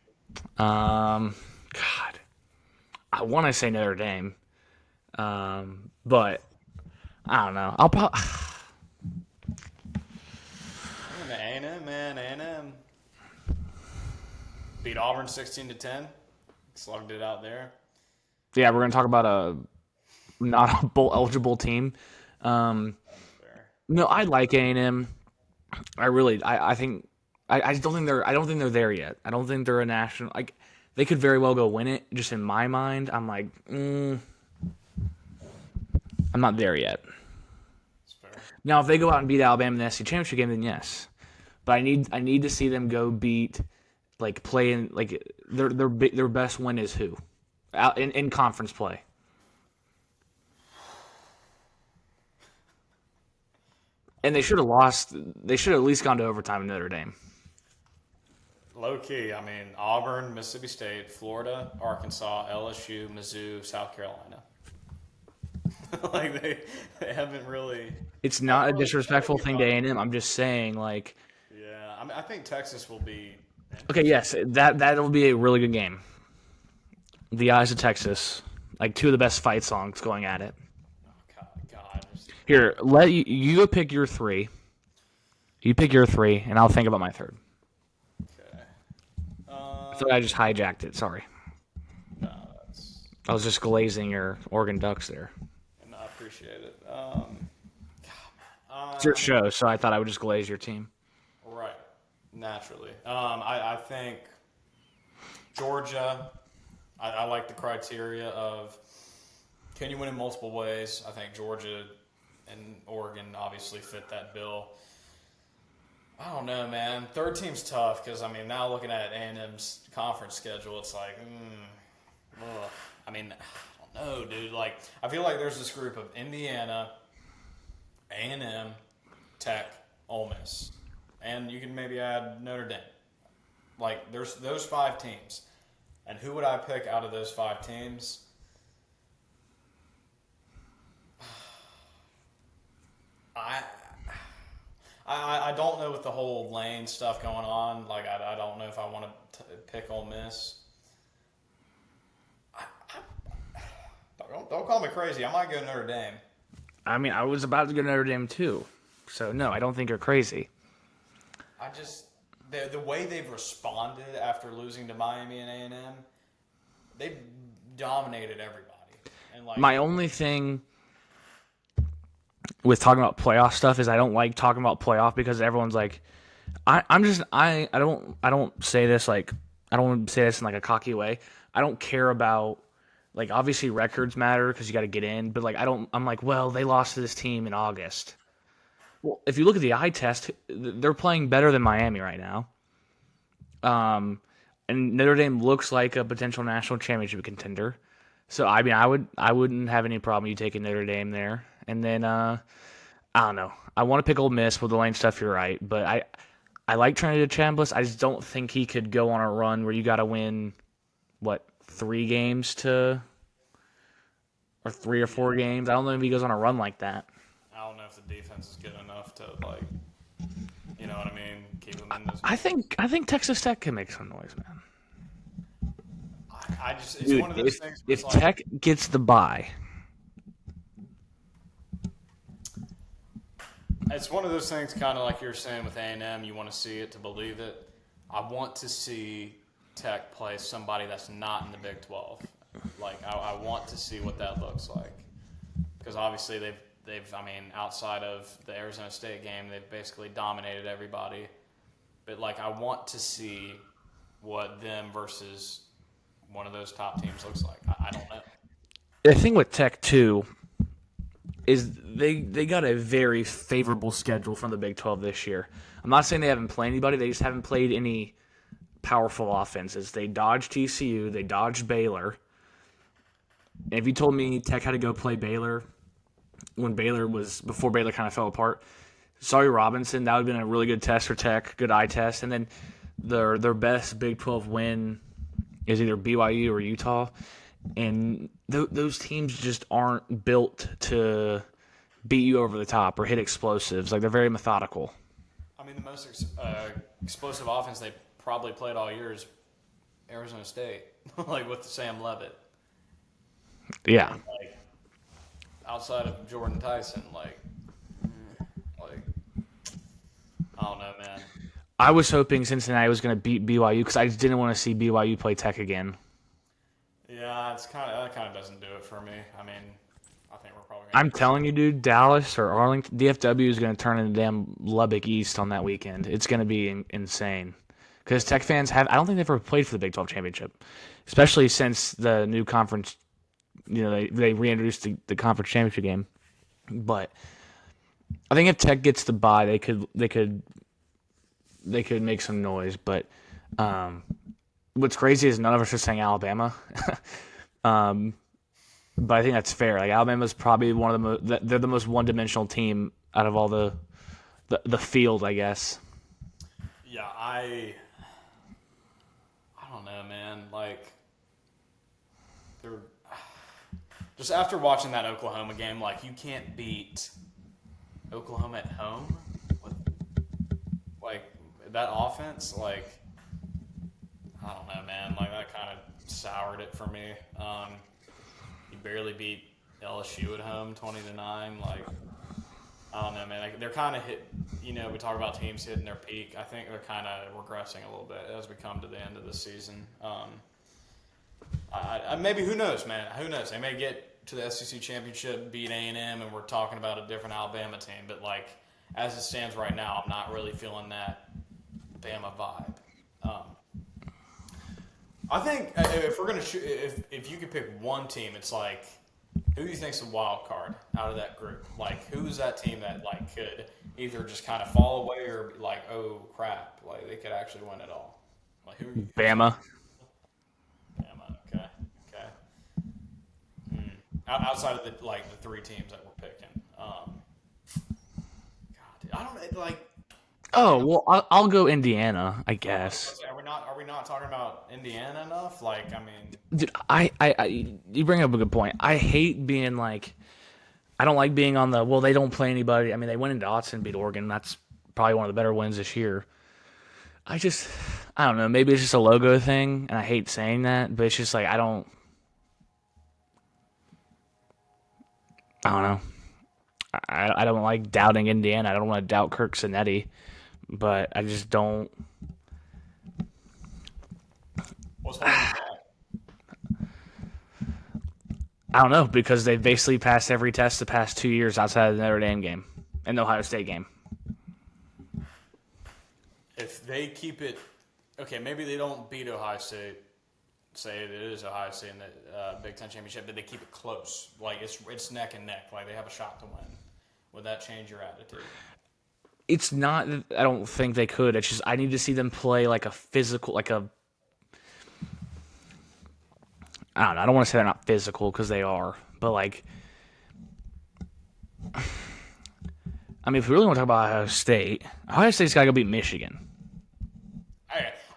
God, I want to say Notre Dame, but I don't know. I'll probably A&M, man, A&M beat Auburn 16-10. Slugged it out there. yeah, we're gonna talk about a not a bowl eligible team. No, I like A&M. I think I just don't think they're there yet. I don't think they're a national. Like, they could very well go win it. Just in my mind, I'm like, I'm not there yet. That's fair. Now, if they go out and beat Alabama in the SEC championship game, then yes. But I need to see them go beat, like, play in, like, their best win is who out in conference play. And they should have lost. They should have at least gone to overtime in Notre Dame. Low key, I mean, Auburn, Mississippi State, Florida, Arkansas, LSU, Mizzou, South Carolina. Like, they haven't really. It's not a disrespectful thing to A&M. I'm just saying, like, Yeah, I mean, I think Texas will be. okay, yes, that'll be a really good game. The Eyes of Texas, like, two of the best fight songs going at it. Oh, God. Here, you go pick your three. You pick your three, and I'll think about my third. Okay. I thought I just hijacked it. Sorry. No, I was just glazing your Oregon Ducks there. and I appreciate it. It's your show, so I thought I would just glaze your team. Right, naturally. I think Georgia. I like the criteria of can you win in multiple ways. I think Georgia and Oregon obviously fit that bill. I don't know, man. Third team's tough because, I mean, now looking at A&M's conference schedule, it's like, ugh. I mean, I don't know, dude. Like, I feel like there's this group of Indiana, A&M, Tech, Ole Miss, and you can maybe add Notre Dame. Like, there's those 5 teams. And who would I pick out of those 5 teams? I don't know with the whole Lane stuff going on. Like, I don't know if I want to pick Ole Miss. Don't call me crazy. I might go Notre Dame. I mean, I was about to go Notre Dame too. So, no, I don't think you're crazy. I just the way they've responded after losing to Miami and A&M, they've dominated everybody. And like, my only thing with talking about playoff stuff is I don't like talking about playoff because everyone's like, I don't say this like, I don't want to say this in like a cocky way. I don't care about, like, obviously records matter because you got to get in, but like I'm like, well, they lost to this team in August. Well, if you look at the eye test, they're playing better than Miami right now. And Notre Dame looks like a potential national championship contender. So I mean, I wouldn't have any problem you taking Notre Dame there. And then I don't know. I want to pick Ole Miss with the Lane stuff. You're right, but I like Trinidad Chambliss. I just don't think he could go on a run where you got to win 3 games or 3 or 4 games. I don't know if he goes on a run like that. I don't know if the defense is good enough to, like, you know what I mean, keep them in this. I think Texas Tech can make some noise, man. it's Dude, one of those things where if it's like, Tech gets the bye, it's one of those things, kind of like you're saying with A&M. You want to see it to believe it. I want to see Tech play somebody that's not in the Big 12. Like I want to see what that looks like, because obviously they've I mean, outside of the Arizona State game, they've basically dominated everybody. But like, I want to see what them versus one of those top teams looks like. I don't know. the thing with Tech too is they got a very favorable schedule from the Big 12 this year. I'm not saying they haven't played anybody; they just haven't played any powerful offenses. They dodged TCU, they dodged Baylor. And if you told me Tech had to go play Baylor before Baylor kind of fell apart, sorry Robinson, that would have been a really good test for Tech, good eye test. And then their best Big 12 win is either BYU or Utah. And those teams just aren't built to beat you over the top or hit explosives. Like, they're very methodical. I mean, the most explosive offense they probably played all year is Arizona State, like with Sam Levitt. Yeah. Like, outside of Jordan Tyson, like I don't know, man. I was hoping Cincinnati was going to beat BYU because I just didn't want to see BYU play Tech again. Yeah, that kind of doesn't do it for me. I mean, I think we're probably. I'm telling you, dude, Dallas or Arlington, DFW is going to turn into damn Lubbock East on that weekend. It's going to be insane. Because Tech fans I don't think they've ever played for the Big 12 championship, especially since the new conference, they reintroduced the conference championship game. But I think if Tech gets the bye, they could make some noise. But what's crazy is none of us are saying Alabama. But I think that's fair. Like, Alabama's probably one of the most. They're the most one-dimensional team out of all the field, I guess. Yeah, I don't know, man. Like, they're just after watching that Oklahoma game, like, you can't beat Oklahoma at home with like that offense. Like, I don't know, man. Like, that kind of soured it for me. You barely beat LSU at home, 20-9. Like, I don't know, man. Like, they're kind of hit. We talk about teams hitting their peak. I think they're kind of regressing a little bit as we come to the end of the season. Maybe, who knows, man? Who knows? They may get to the SDC championship, beat A&M, and we're talking about a different Alabama team. But like, as it stands right now, I'm not really feeling that Bama vibe. I think if we're gonna if you could pick one team, it's like, who do you think's the wild card out of that group? Like, who's that team that like could either just kind of fall away or be like, oh crap, like they could actually win it all? Like, who? Bama. Bama. Okay. Outside of the three teams that we're picking, God, dude, I don't like. Oh, well, I'll go Indiana, I guess. Are we not talking about Indiana enough? Like, I mean, Dude, you bring up a good point. I hate being like, I don't like being on they don't play anybody. I mean, they went into Autzen and beat Oregon. That's probably one of the better wins this year. I don't know. Maybe it's just a logo thing, and I hate saying that, but it's just like, I don't know. I don't like doubting Indiana. I don't want to doubt Kirk Cinetti, but I just don't. what's holding you back? I don't know, because they've basically passed every test the past 2 years outside of the Notre Dame game and the Ohio State game. If they keep it, okay, maybe they don't beat Ohio State. Say it is Ohio State in the Big Ten championship, but they keep it close. Like, it's neck and neck. Like, they have a shot to win. Would that change your attitude? It's not. I don't think they could. It's just I need to see them play like a physical, like a. I don't know. I don't want to say they're not physical because they are, but like. I mean, if we really want to talk about Ohio State's got to go beat Michigan.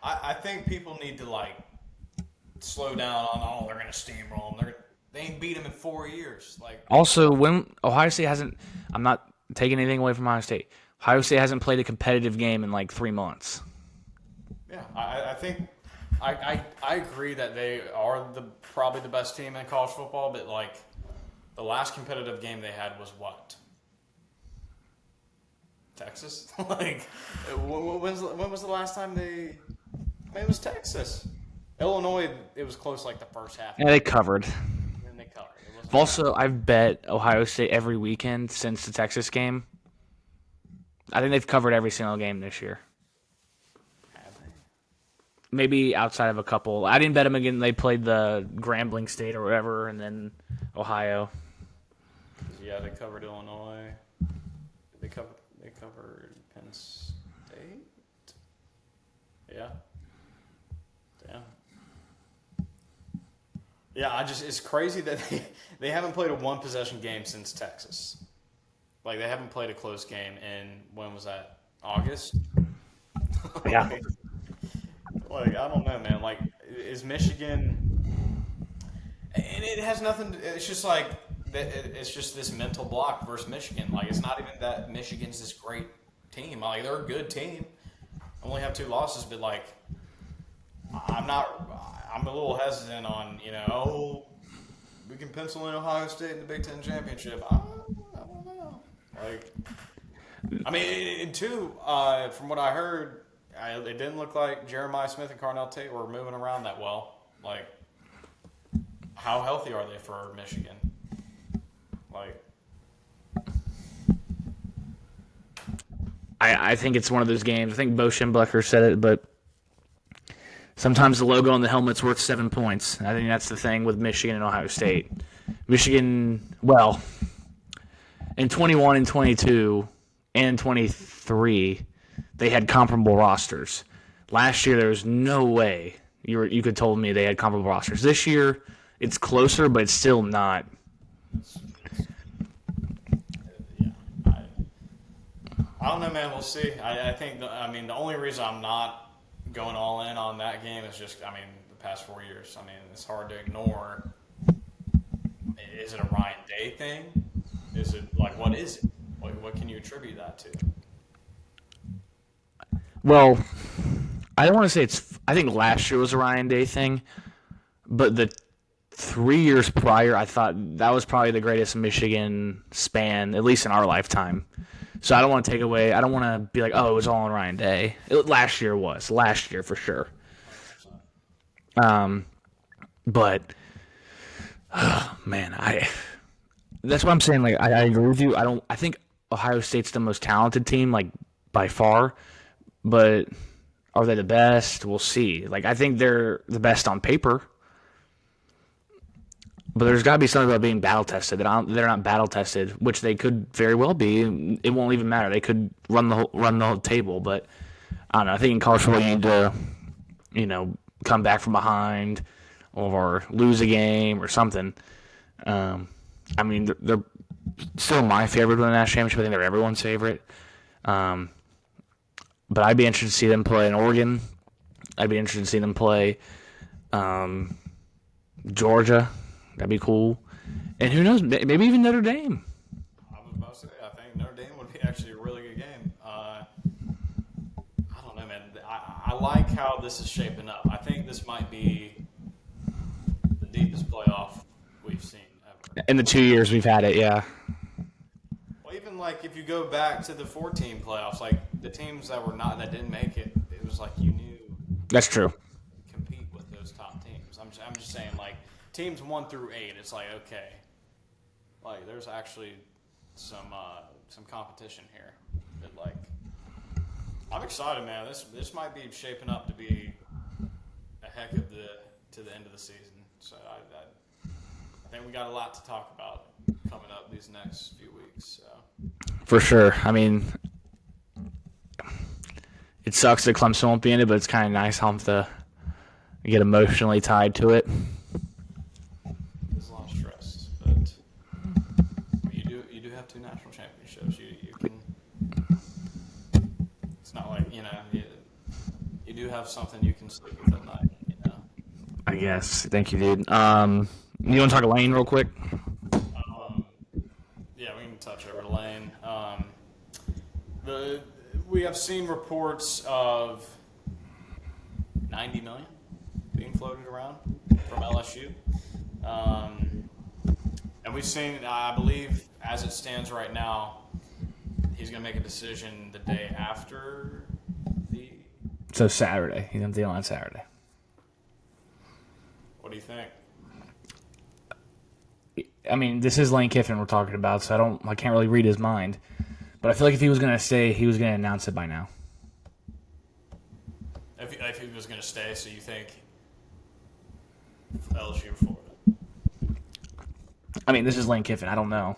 I think people need to like slow down on. They're going to steamroll them. They ain't beat them in 4 years. Like, also, when Ohio State hasn't, I'm not taking anything away from Ohio State. Ohio State hasn't played a competitive game in like 3 months. Yeah, I think I agree that they are probably the best team in college football, but like the last competitive game they had was what? Texas? Like when was the last time they? I mean, it was Texas. Illinois. It was close like the first half. Yeah, they covered. And then they covered. It wasn't Also, I've bet Ohio State every weekend since the Texas game. I think they've covered every single game this year. have they? Maybe outside of a couple. I didn't bet them again. They played the Grambling State or whatever, and then Ohio. Yeah, they covered Illinois. They covered Penn State. Yeah. Damn. Yeah, it's crazy that they haven't played a one possession game since Texas. Like they haven't played a close game in when was that? August? Yeah. Like I don't know, man. Like is Michigan and it has nothing it's just like it's just this mental block versus Michigan. Like it's not even that Michigan's this great team. Like they're a good team. Only have 2 losses, but like I'm a little hesitant on, we can pencil in Ohio State in the Big Ten championship. I don't know. Like, I mean, and two, from what I heard, it didn't look like Jeremiah Smith and Carnell Tate were moving around that well. Like, how healthy are they for Michigan? Like, I think it's one of those games. I think Bo Schembechler said it, but sometimes the logo on the helmet's worth 7 points. I think that's the thing with Michigan and Ohio State. Michigan, well, in 21 and 22 and 23, they had comparable rosters. Last year, there was no way you could told me they had comparable rosters. This year, it's closer, but it's still not. I don't know, man. We'll see. I think, the only reason I'm not going all in on that game is just, the past 4 years. It's hard to ignore. Is it a Ryan Day thing? Is it, like, what is it? What can you attribute that to? Well, I don't want to say it's. I think last year was a Ryan Day thing, but the 3 years prior, I thought that was probably the greatest Michigan span, at least in our lifetime. So I don't want to take away. I don't want to be like, oh, it was all on Ryan Day. Last year was. Last year for sure. But man, that's what I'm saying. Like, I agree with you. I think Ohio State's the most talented team, like by far. But are they the best? We'll see. Like, I think they're the best on paper. But there's got to be something about being battle tested. They're not battle tested, which they could very well be. It won't even matter. They could run the whole table. But I don't know. I think in college football you need to, come back from behind or lose a game or something. They're still my favorite to win the national championship. I think they're everyone's favorite. But I'd be interested to see them play in Oregon. I'd be interested to see them play Georgia. That'd be cool. And who knows, maybe even Notre Dame. I was about to say, I think Notre Dame would be actually a really good game. I don't know, man. I like how this is shaping up. I think this might be the deepest playoff we've seen ever. In the 2 years we've had it, yeah. Well, even like if you go back to the 4-team playoffs, like the teams that didn't make it, it was like you knew. That's true. Compete with those top teams. I'm just saying, like teams 1 through 8, it's like okay, like there's actually some competition here. But like, I'm excited, man. This might be shaping up to be a heck of to the end of the season. So I think we got a lot to talk about coming up these next few weeks. So. For sure. It sucks that Clemson won't be in it, but it's kind of nice how to get emotionally tied to it. There's a lot of stress, but you do have 2 national championships. You can. It's not like you do have something you can sleep with at night. I guess. Thank you, dude. You want to talk to Lane real quick? Yeah, we can touch over Lane. We have seen reports of $90 million being floated around from LSU. And we've seen, I believe, as it stands right now, he's going to make a decision the day after the. So Saturday. He's going to deal on Saturday. What do you think? I mean, this is Lane Kiffin we're talking about, so I can't really read his mind. But I feel like if he was going to stay, he was going to announce it by now. If he was going to stay, so you think LSU or Florida? I mean, this is Lane Kiffin. I don't know,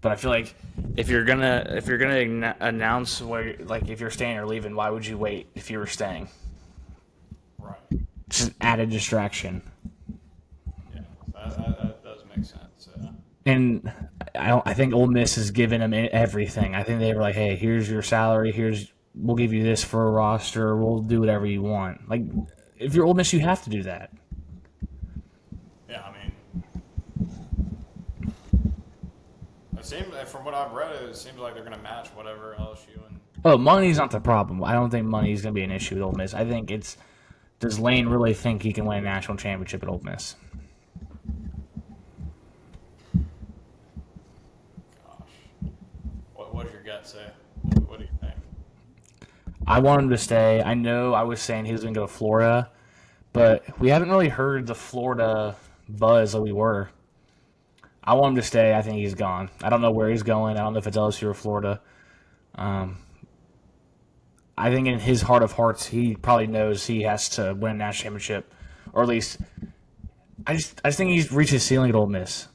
but I feel like if you're gonna announce where, like, if you're staying or leaving, why would you wait if you were staying? Right. It's just added distraction. Yeah, that does make sense. And I think Ole Miss has given him everything. I think they were like, hey, here's your salary. We'll give you this for a roster. We'll do whatever you want. Like, if you're Ole Miss, you have to do that. Yeah, I mean, from what I've read, it seems like they're going to match whatever LSU and. Oh, money's not the problem. I don't think money is going to be an issue with Ole Miss. I think does Lane really think he can win a national championship at Ole Miss? Gosh, what does your gut say? What do you think? I want him to stay. I know I was saying he was going to go to Florida, but we haven't really heard the Florida buzz that we were. I want him to stay. I think he's gone. I don't know where he's going. I don't know if it's LSU or Florida. I think in his heart of hearts, he probably knows he has to win a national championship, or at least I just think he's reached his ceiling at Ole Miss.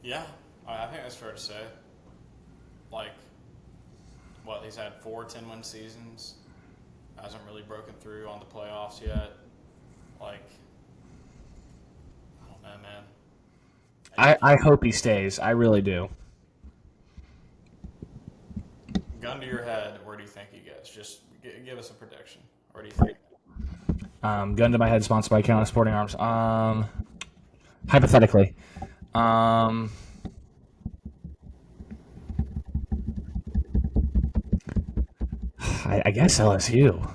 Yeah, I think that's fair to say. Like, what, he's had 4 10-win seasons, hasn't really broken through on the playoffs yet. Like, I don't know, man. I hope he stays. I really do. Gun to your head, where do you think he gets? Just give us a prediction. Where do you think? Gun to my head, sponsored by Carolina Sporting Arms. Hypothetically, I guess LSU.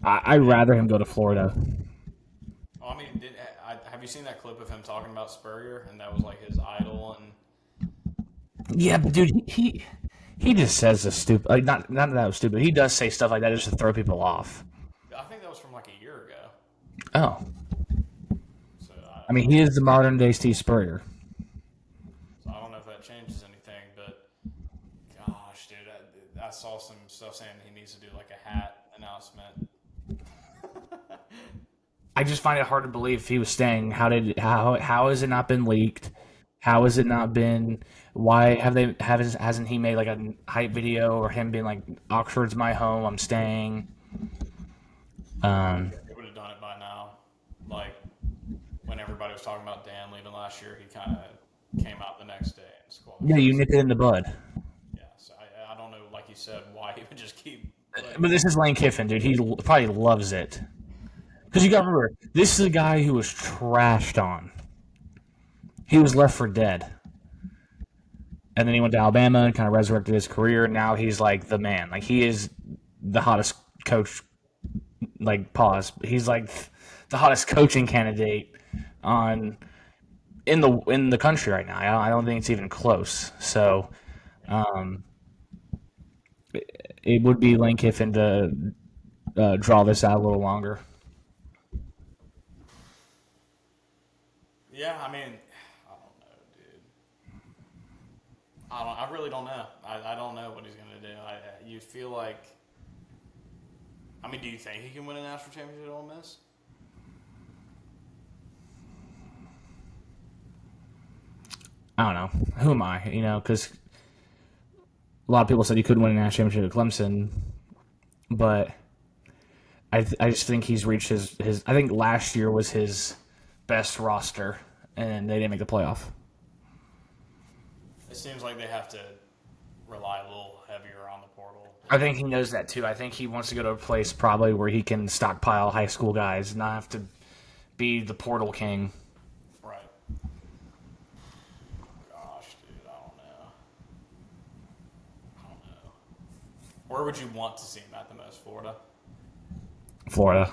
I'd rather him go to Florida. Well, I mean, have you seen that clip of him talking about Spurrier, and that was like his idol? And Yeah, but dude, he just says the stupid. Like, not that was stupid. He does say stuff like that just to throw people off. I think that was from like a year ago. Oh, So I mean, he is the modern day Steve Spurrier. So I don't know if that changes anything, but gosh, dude, I saw some stuff saying he needs to do like a hat announcement. I just find it hard to believe if he was staying. How has it not been leaked? How has it not been? Why hasn't he made like a hype video or him being like, Oxford's my home, I'm staying? They would have done it by now. Like when everybody was talking about Dan leaving last year, he kind of came out the next day and squashed. Yeah, you nipped it in the bud. Yeah, so I don't know, like you said, why he would just keep. But this is Lane Kiffin, dude. He probably loves it. Because you got to remember, this is a guy who was trashed on. He was left for dead. And then he went to Alabama and kind of resurrected his career. And now he's like the man. Like, he is the hottest coach. Like, pause. He's like the hottest coaching candidate in the country right now. I don't think it's even close. So, it would be Lane Kiffin to draw this out a little longer. Yeah, I mean, I don't know, dude. I really don't know. I don't know what he's gonna do. You feel like. I mean, do you think he can win a national championship at Ole Miss? I don't know. Who am I? You know, because a lot of people said he couldn't win a national championship at Clemson, but I just think he's reached his. I think last year was his best roster, and they didn't make the playoff. It seems like they have to rely a little heavier on the portal. I think he knows that too. I think he wants to go to a place probably where he can stockpile high school guys, and not have to be the portal king. Right. Gosh, dude, I don't know. Where would you want to see him at the most? Florida? Florida.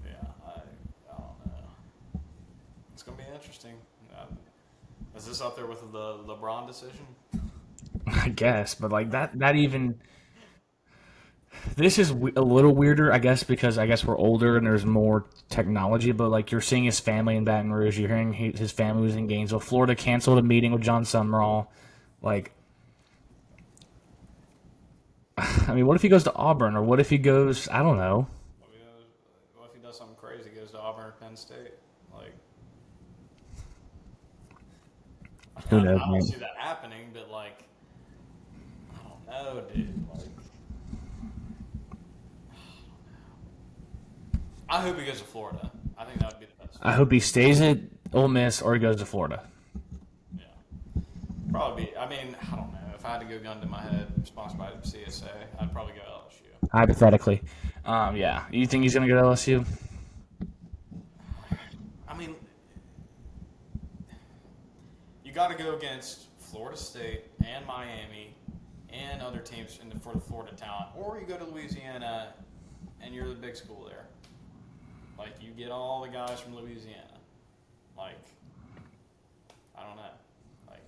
Yeah, I don't know. It's going to be interesting. Is this up there with the LeBron decision? I guess, but like that even this is a little weirder, I guess, because I guess we're older and there's more technology. But like you're seeing his family in Baton Rouge, you're hearing his family was in Gainesville. Florida canceled a meeting with John Summerall. Like, I mean, what if he goes to Auburn, or what if he goes? I don't know. What if he does something crazy? Goes to Auburn or Penn State? Like, Who I knows, don't man? see that happening, but like, I don't know, dude. Like, I hope he goes to Florida. I think that would be the best. I hope he stays at Ole Miss or he goes to Florida. Yeah, probably. I mean, I don't know. If I had to go gun to my head, sponsored by CSA, I'd probably go LSU. Hypothetically, yeah. You think he's gonna go to LSU? I mean, you got to go against Florida State and Miami and other teams for the Florida talent, or you go to Louisiana and you're the big school there. Like, you get all the guys from Louisiana. Like, I don't know. Like,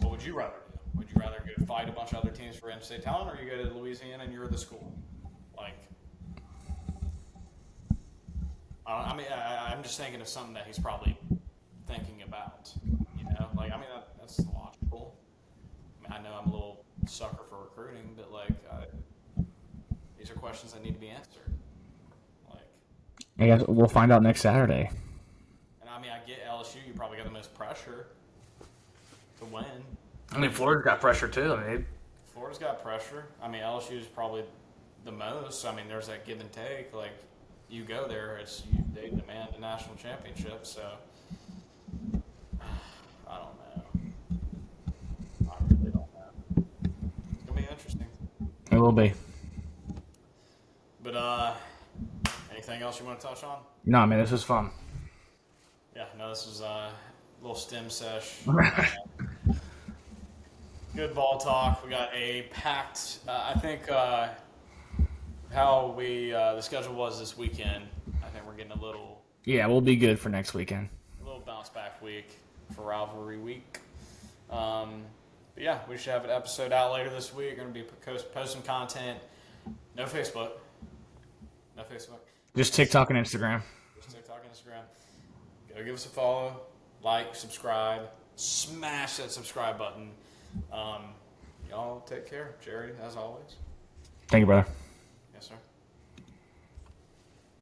what would you rather do? Would you rather go fight a bunch of other teams for in-state talent, or you go to Louisiana and you're the school? Like, I mean, I'm just thinking of something that he's probably thinking about. You know, like, I mean, that's logical. I mean, I know I'm a little sucker for recruiting, but like, these are questions that need to be answered. I guess we'll find out next Saturday. And I mean, I get LSU. You probably got the most pressure to win. I mean, Florida's got pressure too. I mean, Florida's got pressure. I mean, LSU is probably the most. I mean, there's that give and take. Like, you go there, they demand a national championship. So, I don't know. I really don't know. It's gonna be interesting. it will be. But anything else you want to touch on? No, man, this was fun. Yeah, no, this was a little STEM sesh. Good ball talk. We got a packed, I think how the schedule was this weekend, I think we're getting a little Yeah, we'll be good for next weekend. bounce back week for rivalry week. But yeah, we should have an episode out later this week. We're going to be posting content. No Facebook. No Facebook. Just TikTok and Instagram. Just TikTok and Instagram. Go give us a follow, like, subscribe, smash that subscribe button. Y'all take care. Jerry, as always. Thank you, brother. Yes, sir.